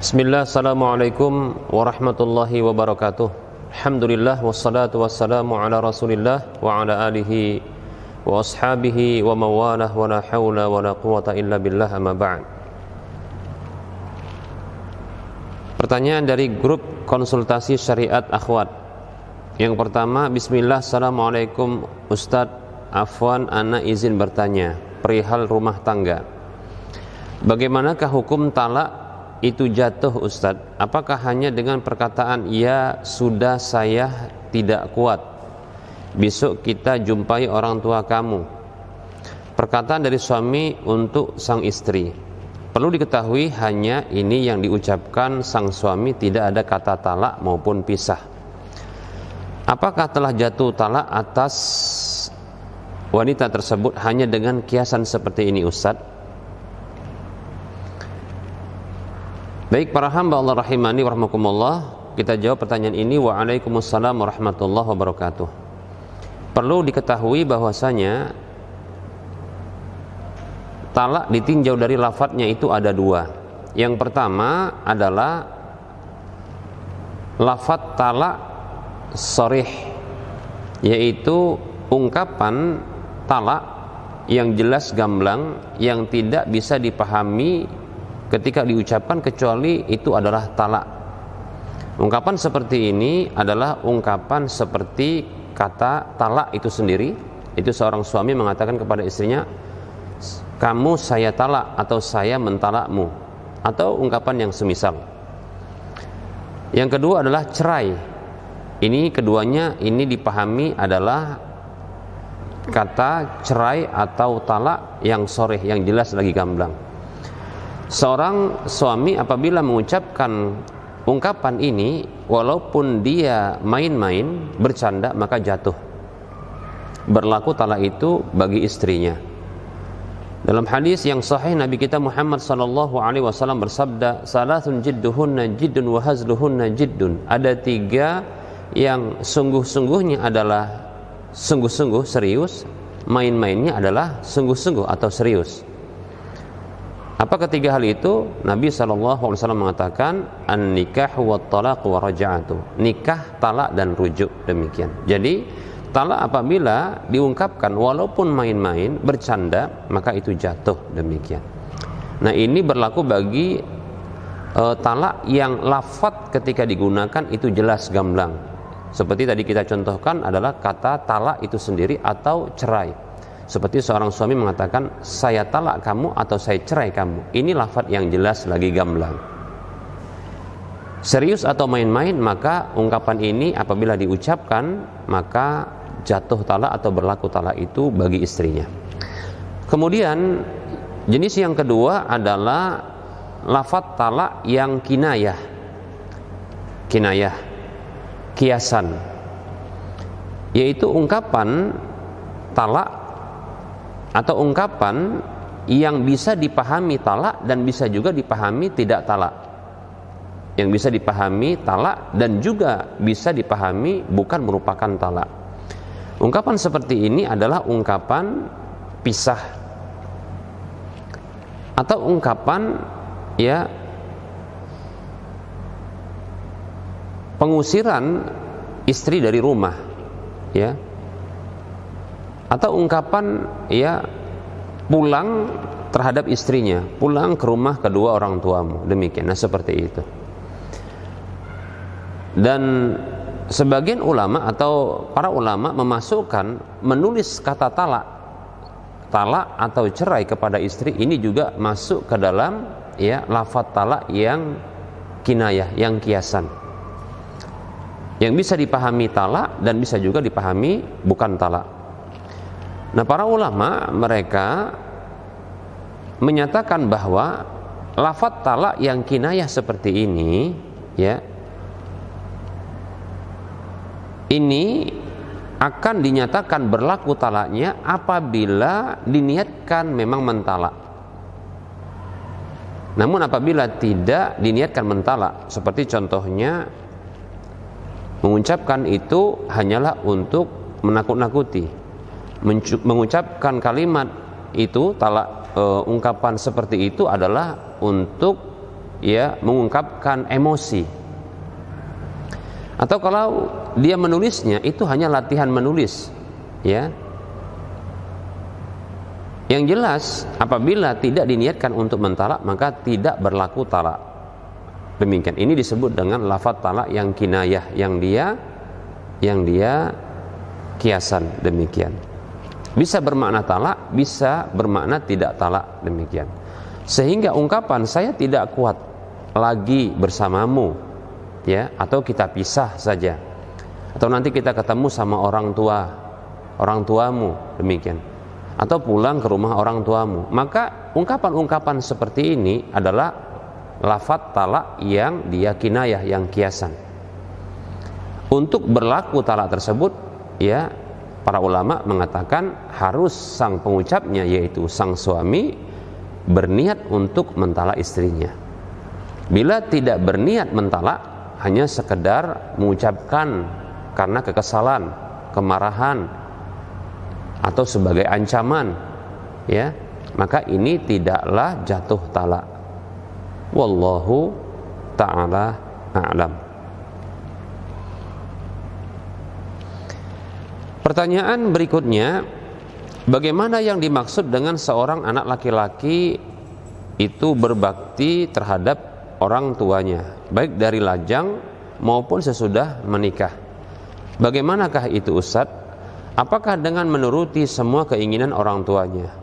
Bismillah, assalamualaikum warahmatullahi wabarakatuh. Alhamdulillah, wassalatu wassalamu ala rasulillah wa ala alihi wa ashabihi wa mawalah wa la hawla wa la quwata illa billah, amma ba'd. Pertanyaan dari grup konsultasi syariat akhwat. Yang pertama, bismillah, assalamualaikum Ustadz, afwan ana izin bertanya perihal rumah tangga. Bagaimanakah hukum talak itu jatuh Ustadz? Apakah hanya dengan perkataan ya sudah saya tidak kuat, besok kita jumpai orang tua kamu? Perkataan dari suami untuk sang istri. Perlu diketahui hanya ini yang diucapkan sang suami, tidak ada kata talak maupun pisah. Apakah telah jatuh talak atas wanita tersebut hanya dengan kiasan seperti ini Ustadz? Baik para hamba Allah rahimani warahmatullah, kita jawab pertanyaan ini. Waalaikumsalam warahmatullahi wabarakatuh. Perlu diketahui bahwasanya talak ditinjau dari lafadznya itu ada dua. Yang pertama adalah lafadz talak sharih, yaitu ungkapan talak yang jelas gamblang, yang tidak bisa dipahami ketika diucapkan kecuali itu adalah talak. Ungkapan seperti ini adalah ungkapan seperti kata talak itu sendiri. Itu seorang suami mengatakan kepada istrinya, kamu saya talak atau saya mentalakmu, atau ungkapan yang semisal. Yang kedua adalah cerai. Ini keduanya ini dipahami adalah kata cerai atau talak yang sharih, yang jelas lagi gamblang. Seorang suami apabila mengucapkan ungkapan ini, walaupun dia main-main, bercanda, maka jatuh. Berlaku talak itu bagi istrinya. Dalam hadis yang sahih, Nabi kita Muhammad SAW bersabda, salasun jidduhunna jiddun wa hazluhunna jiddun. Ada tiga yang sungguh-sungguhnya adalah sungguh-sungguh serius, main-mainnya adalah sungguh-sungguh atau serius. Apa ketiga hal itu? Nabi SAW mengatakan an-nikah wa talaq wa raja'atu. Nikah, talak dan rujuk, demikian. Jadi talak apabila diungkapkan walaupun main-main, bercanda, maka itu jatuh, demikian. Nah, ini berlaku bagi talak yang lafadz ketika digunakan itu jelas gamblang. Seperti tadi kita contohkan adalah kata talak itu sendiri atau cerai. Seperti seorang suami mengatakan saya talak kamu atau saya cerai kamu. Ini lafadz yang jelas lagi gamblang. Serius atau main-main, maka ungkapan ini apabila diucapkan maka jatuh talak atau berlaku talak itu bagi istrinya. Kemudian jenis yang kedua adalah lafadz talak yang kinayah. Kinayah, kiasan, yaitu ungkapan talak atau ungkapan yang bisa dipahami talak dan bisa juga dipahami tidak talak. Yang bisa dipahami talak dan juga bisa dipahami bukan merupakan talak. Ungkapan seperti ini adalah ungkapan pisah atau ungkapan pengusiran istri dari rumah, atau ungkapan pulang terhadap istrinya, pulang ke rumah kedua orang tuamu, demikian. Nah, seperti itu. Dan sebagian ulama atau para ulama memasukkan menulis kata talak atau cerai kepada istri ini juga masuk ke dalam lafadz talak yang kinayah, yang kiasan, yang bisa dipahami talak dan bisa juga dipahami bukan talak. Nah, para ulama mereka menyatakan bahwa lafadz talak yang kinayah seperti ini ini akan dinyatakan berlaku talaknya apabila diniatkan memang mentalak. Namun apabila tidak diniatkan mentalak, seperti contohnya mengucapkan itu hanyalah untuk menakut-nakuti, mengucapkan kalimat itu talak, ungkapan seperti itu adalah untuk ya mengungkapkan emosi. Atau kalau dia menulisnya itu hanya latihan menulis, ya. Yang jelas apabila tidak diniatkan untuk mentalak maka tidak berlaku talak. Demikian. Ini disebut dengan lafaz talak yang kinayah, yang dia kiasan, demikian. Bisa bermakna talak, bisa bermakna tidak talak, demikian. Sehingga ungkapan saya tidak kuat lagi bersamamu, ya, atau kita pisah saja, atau nanti kita ketemu sama orang tuamu, demikian, atau pulang ke rumah orang tuamu, maka ungkapan-ungkapan seperti ini adalah lafaz talak yang dia kinayah, yang kiasan. Untuk berlaku talak tersebut, ya, para ulama mengatakan harus sang pengucapnya, yaitu sang suami, berniat untuk mentalak istrinya. Bila tidak berniat mentalak, hanya sekedar mengucapkan karena kekesalan, kemarahan, atau sebagai ancaman, ya, maka ini tidaklah jatuh talak. Wallahu ta'ala a'lam. Pertanyaan berikutnya, bagaimana yang dimaksud dengan seorang anak laki-laki itu berbakti terhadap orang tuanya, baik dari lajang maupun sesudah menikah? Bagaimanakah itu, Ustadz? Apakah dengan menuruti semua keinginan orang tuanya,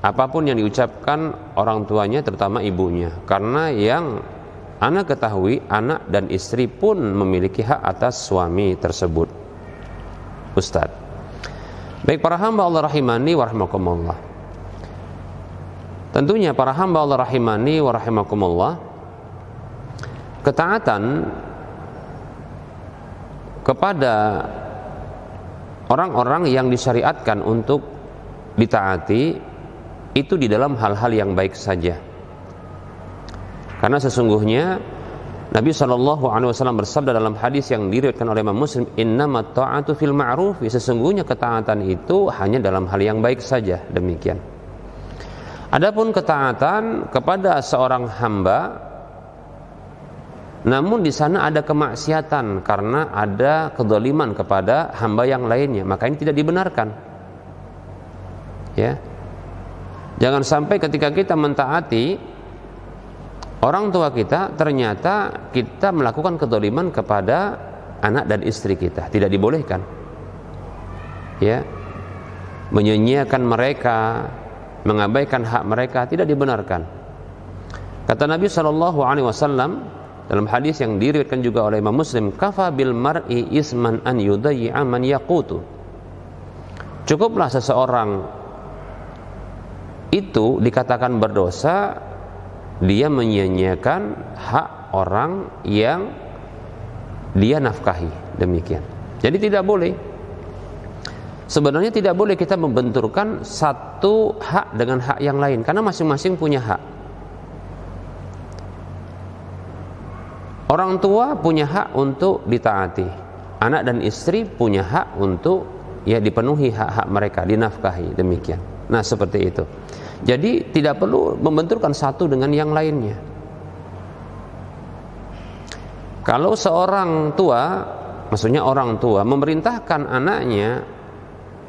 apapun yang diucapkan orang tuanya, terutama ibunya? Karena yang anak ketahui, anak dan istri pun memiliki hak atas suami tersebut, Ustadz. Baik para hamba Allah rahimani wa rahimakumullah. Tentunya para hamba Allah rahimani wa rahimakumullah, ketaatan kepada orang-orang yang disyariatkan untuk ditaati itu di dalam hal-hal yang baik saja. Karena sesungguhnya Nabi SAW bersabda dalam hadis yang diriwayatkan oleh Imam Muslim, innamat ta'atu fil ma'ruf, sesungguhnya ketaatan itu hanya dalam hal yang baik saja, demikian. Adapun ketaatan kepada seorang hamba, namun di sana ada kemaksiatan karena ada kezaliman kepada hamba yang lainnya, maka ini tidak dibenarkan. Ya. Jangan sampai ketika kita mentaati orang tua kita, ternyata kita melakukan kezaliman kepada anak dan istri kita. Tidak dibolehkan. Ya. Menyia-nyiakan mereka, mengabaikan hak mereka, tidak dibenarkan. Kata Nabi SAW dalam hadis yang diriwayatkan juga oleh Imam Muslim, kafa bil mar'i isman an yudayyi'a man yaqutu. Cukuplah seseorang itu dikatakan berdosa dia menyia-nyiakan hak orang yang dia nafkahi, demikian. Jadi tidak boleh. Sebenarnya tidak boleh kita membenturkan satu hak dengan hak yang lain, karena masing-masing punya hak. Orang tua punya hak untuk ditaati, anak dan istri punya hak untuk dipenuhi hak-hak mereka, dinafkahi, demikian. Nah, seperti itu. Jadi tidak perlu membenturkan satu dengan yang lainnya. Kalau seorang tua, maksudnya orang tua memerintahkan anaknya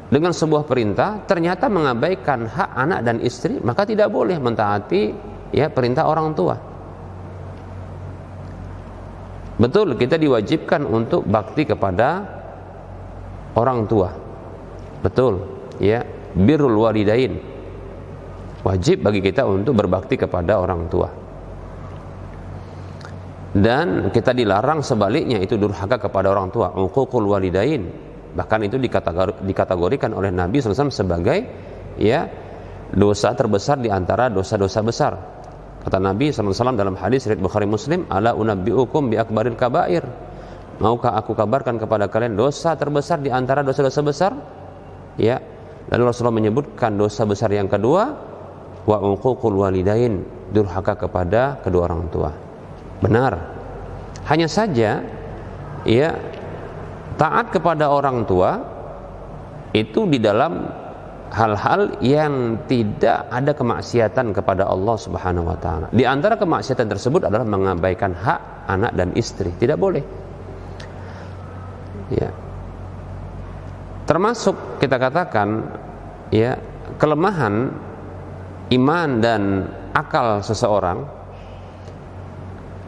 dengan sebuah perintah, ternyata mengabaikan hak anak dan istri, maka tidak boleh mentaati perintah orang tua. Betul, kita diwajibkan untuk bakti kepada orang tua. Betul, ya, birrul walidain. Wajib bagi kita untuk berbakti kepada orang tua. Dan kita dilarang sebaliknya, itu durhaka kepada orang tua, uququl walidain. Bahkan itu dikategorikan oleh Nabi SAW sebagai dosa terbesar di antara dosa-dosa besar. Kata Nabi SAW dalam hadis riwayat Bukhari Muslim, ala unabbiukum bi akbaril kabair. Maukah aku kabarkan kepada kalian dosa terbesar di antara dosa-dosa besar? Ya. Lalu Rasulullah menyebutkan dosa besar yang kedua, wa uququl walidain, durhaka kepada kedua orang tua. Benar. Hanya saja taat kepada orang tua itu di dalam hal-hal yang tidak ada kemaksiatan kepada Allah Subhanahu wa taala. Di antara kemaksiatan tersebut adalah mengabaikan hak anak dan istri. Tidak boleh. Ya. Termasuk kita katakan ya, kelemahan iman dan akal seseorang,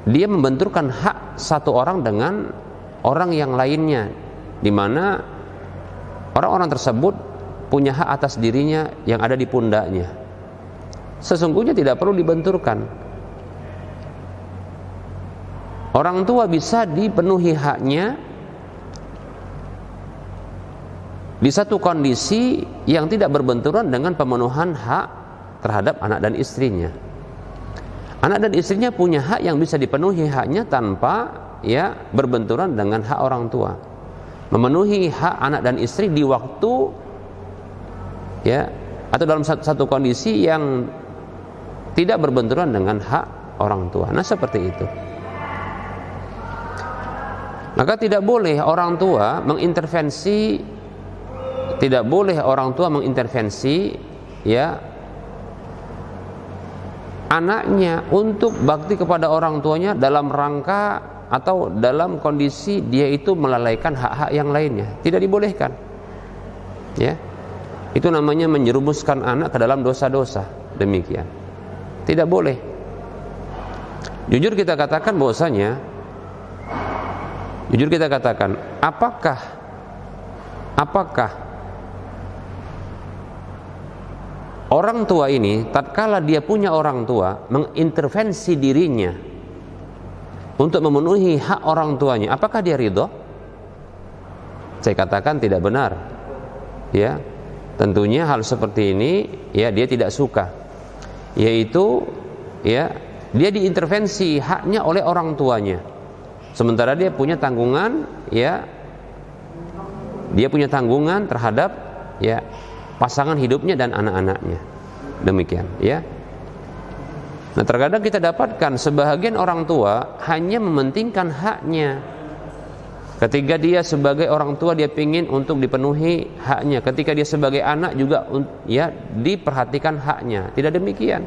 dia membenturkan hak satu orang dengan orang yang lainnya, di mana orang-orang tersebut punya hak atas dirinya yang ada di pundaknya. Sesungguhnya tidak perlu dibenturkan. Orang tua bisa dipenuhi haknya di satu kondisi yang tidak berbenturan dengan pemenuhan hak terhadap anak dan istrinya. Anak dan istrinya punya hak yang bisa dipenuhi haknya tanpa ya berbenturan dengan hak orang tua. Memenuhi hak anak dan istri di waktu ya, atau dalam satu kondisi yang tidak berbenturan dengan hak orang tua. Nah, seperti itu. Maka tidak boleh orang tua mengintervensi, ya anaknya untuk bakti kepada orang tuanya dalam rangka atau dalam kondisi dia itu melalaikan hak-hak yang lainnya. Tidak dibolehkan. Ya. Itu namanya menjerumuskan anak ke dalam dosa-dosa. Demikian. Tidak boleh. Jujur kita katakan bahwasanya, apakah orang tua ini tatkala dia punya orang tua mengintervensi dirinya untuk memenuhi hak orang tuanya, apakah dia ridho? Saya katakan tidak benar. Ya. Tentunya hal seperti ini ya dia tidak suka, yaitu ya dia diintervensi haknya oleh orang tuanya, sementara dia punya tanggungan, ya dia punya tanggungan terhadap ya pasangan hidupnya dan anak-anaknya. Demikian ya. Nah, terkadang kita dapatkan sebahagian orang tua hanya mementingkan haknya. Ketika dia sebagai orang tua dia ingin untuk dipenuhi haknya, ketika dia sebagai anak juga ya diperhatikan haknya. Tidak demikian.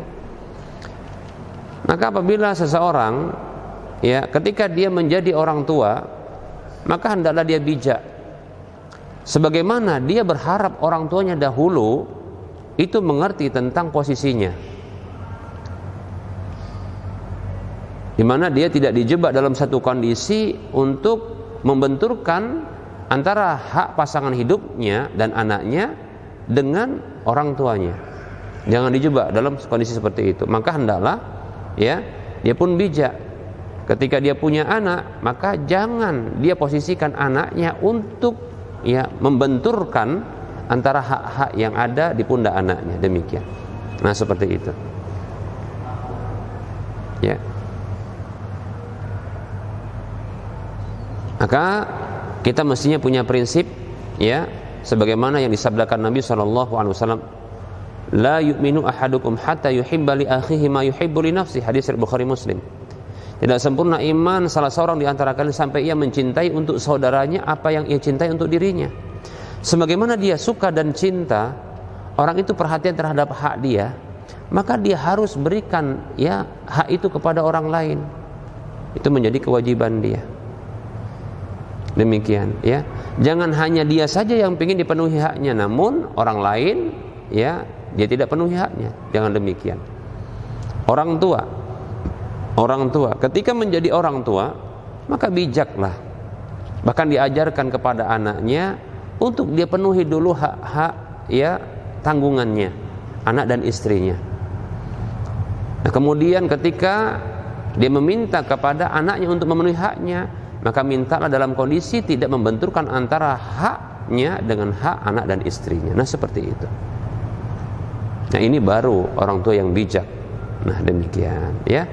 Maka apabila seseorang ya ketika dia menjadi orang tua, maka hendaklah dia bijak. Sebagaimana dia berharap orang tuanya dahulu itu mengerti tentang posisinya, di mana dia tidak dijebak dalam satu kondisi untuk membenturkan antara hak pasangan hidupnya dan anaknya dengan orang tuanya. Jangan dijebak dalam kondisi seperti itu. Maka hendaklah ya dia pun bijak. Ketika dia punya anak, maka jangan dia posisikan anaknya untuk ya membenturkan antara hak-hak yang ada di pundak anaknya. Demikian. Nah, seperti itu. Ya. Maka kita mestinya punya prinsip ya sebagaimana yang disabdakan Nabi SAW, la yu'minu ahadukum hatta yuhibba li akhihi ma yuhibbu li nafsihi, hadis riwayat Bukhari Muslim. Tidak sempurna iman salah seorang di antara kalian sampai ia mencintai untuk saudaranya apa yang ia cintai untuk dirinya. Sebagaimana dia suka dan cinta orang itu perhatian terhadap hak dia, maka dia harus berikan ya hak itu kepada orang lain. Itu menjadi kewajiban dia. Demikian ya. Jangan hanya dia saja yang ingin dipenuhi haknya, namun orang lain ya dia tidak penuhi haknya. Jangan demikian. Orang tua ketika menjadi orang tua maka bijaklah, bahkan diajarkan kepada anaknya untuk dia penuhi dulu hak-hak ya tanggungannya anak dan istrinya. Nah, kemudian ketika dia meminta kepada anaknya untuk memenuhi haknya, maka mintalah dalam kondisi tidak membenturkan antara haknya dengan hak anak dan istrinya. Nah, seperti itu. Nah, ini baru orang tua yang bijak. Nah, demikian ya.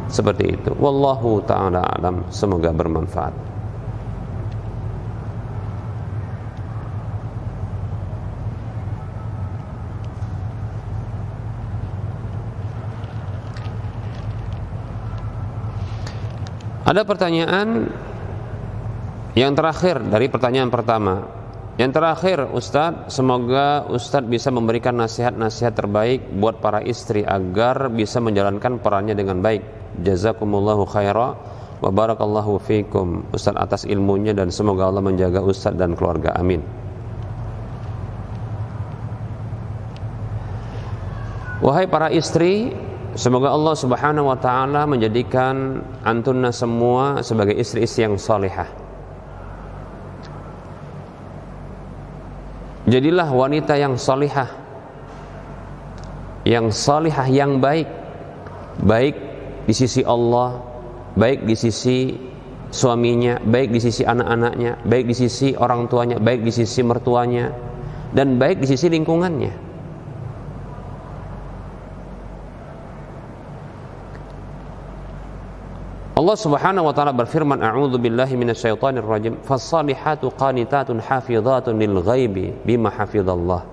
Seperti itu. Wallahu ta'ala alam. Semoga bermanfaat. Ada pertanyaan yang terakhir dari pertanyaan pertama. Yang terakhir, Ustadz, semoga Ustadz bisa memberikan nasihat-nasihat terbaik buat para istri agar bisa menjalankan perannya dengan baik. Jazakumullahu khaira wa barakallahu fikum Ustadz atas ilmunya, dan semoga Allah menjaga Ustadz dan keluarga. Amin. Wahai para istri, semoga Allah Subhanahu wa taala menjadikan antunna semua sebagai istri-istri yang salihah. Jadilah wanita yang salihah, yang baik, baik di sisi Allah, baik di sisi suaminya, baik di sisi anak-anaknya, baik di sisi orang tuanya, baik di sisi mertuanya, dan baik di sisi lingkungannya. Allah Subhanahu wa taala berfirman, a'udzu billahi minasyaitonir rajim, fas-salihatu qanitatun hafizatun lil ghaibi bima hafizallah.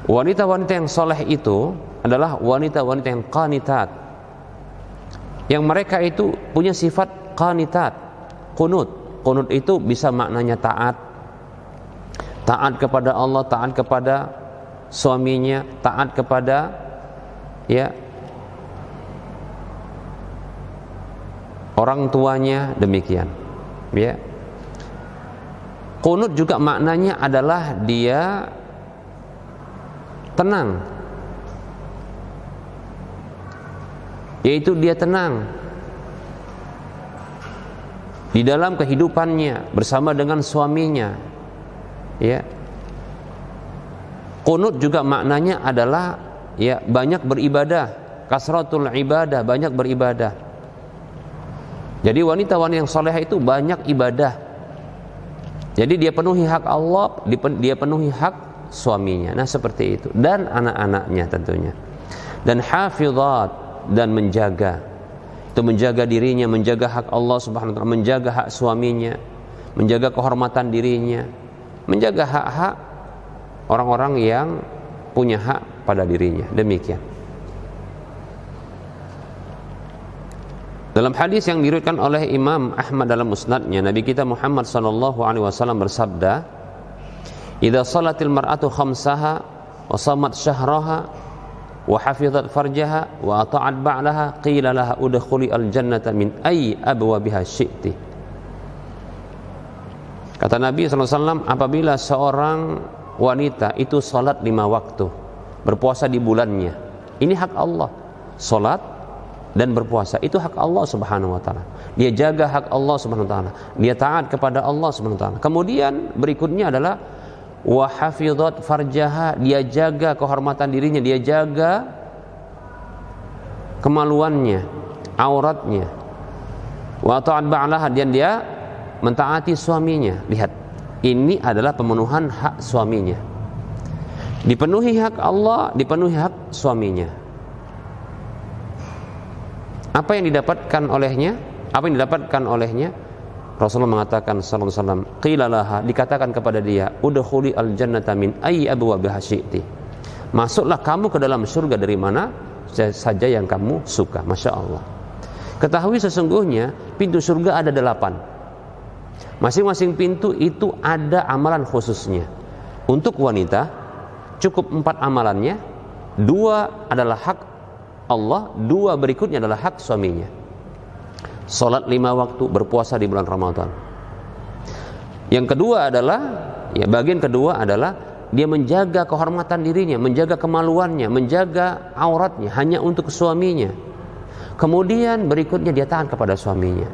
Wanita-wanita yang saleh itu adalah wanita-wanita yang qanitat, yang mereka itu punya sifat qanitat, qunut. Qunut itu bisa maknanya taat kepada Allah, taat kepada suaminya, taat kepada orang tuanya, demikian. Ya. Qunut juga maknanya adalah dia tenang, yaitu dia tenang di dalam kehidupannya bersama dengan suaminya. Ya. Qunut juga maknanya adalah banyak beribadah, kasratul ibadah, banyak beribadah. Jadi wanita-wanita yang salehah itu banyak ibadah. Jadi dia penuhi hak Allah, dia penuhi hak suaminya. Nah, seperti itu, dan anak-anaknya tentunya. Dan hafizat, dan menjaga. Itu menjaga dirinya, menjaga hak Allah Subhanahu wa taala, menjaga hak suaminya, menjaga kehormatan dirinya, menjaga hak-hak orang-orang yang punya hak pada dirinya. Demikian. Dalam hadis yang diriwayatkan oleh Imam Ahmad dalam musnadnya, Nabi kita Muhammad sallallahu alaihi wasallam bersabda, "Idza salatil mar'atu khamsaha wa shamat syahraha wa hafizat farjaha wa ata'at ba'laha qila laha udkhuli al-jannata min ayyi abwabiha syi'ti." Kata Nabi sallallahu alaihi wasallam, apabila seorang wanita itu salat 5 waktu, berpuasa di bulannya, ini hak Allah. Salat dan berpuasa itu hak Allah Subhanahu wa taala. Dia jaga hak Allah Subhanahu wa taala. Dia taat kepada Allah Subhanahu wa taala. Kemudian berikutnya adalah wa hafizat farjaha, dia jaga kehormatan dirinya, dia jaga kemaluannya, auratnya. Wa ta'at ba'laha, dan dia mentaati suaminya. Lihat, ini adalah pemenuhan hak suaminya. Dipenuhi hak Allah, dipenuhi hak suaminya. Apa yang didapatkan olehnya? Apa yang didapatkan olehnya? Rasulullah mengatakan sallallahu alaihi wasallam, qila laha, dikatakan kepada dia, udkhuli al-jannata min ayyi abwabiha syi'ti. Masuklah kamu ke dalam surga dari mana saja yang kamu suka. Masya Allah. Ketahui sesungguhnya pintu surga ada 8. Masing-masing pintu itu ada amalan khususnya. Untuk wanita cukup 4 amalannya, 2 adalah hak Allah, 2 berikutnya adalah hak suaminya. Salat 5 waktu, berpuasa di bulan Ramadan. Yang kedua adalah, bagian kedua adalah dia menjaga kehormatan dirinya, menjaga kemaluannya, menjaga auratnya hanya untuk suaminya. Kemudian berikutnya dia taat kepada suaminya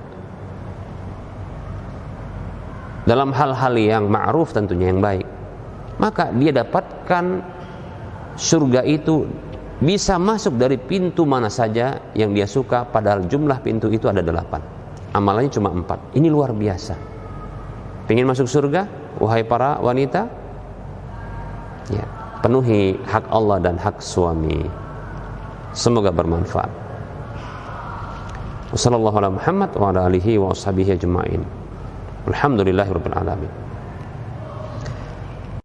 dalam hal-hal yang ma'ruf, tentunya yang baik. Maka dia dapatkan surga itu, bisa masuk dari pintu mana saja yang dia suka, padahal jumlah pintu itu ada 8. Amalannya cuma 4. Ini luar biasa. Pengen masuk surga, wahai para wanita? Ya, penuhi hak Allah dan hak suami. Semoga bermanfaat. Wassallallahu ala Muhammad wa ala alihi wa ashabihi ajma'in. Alhamdulillahirabbil alamin.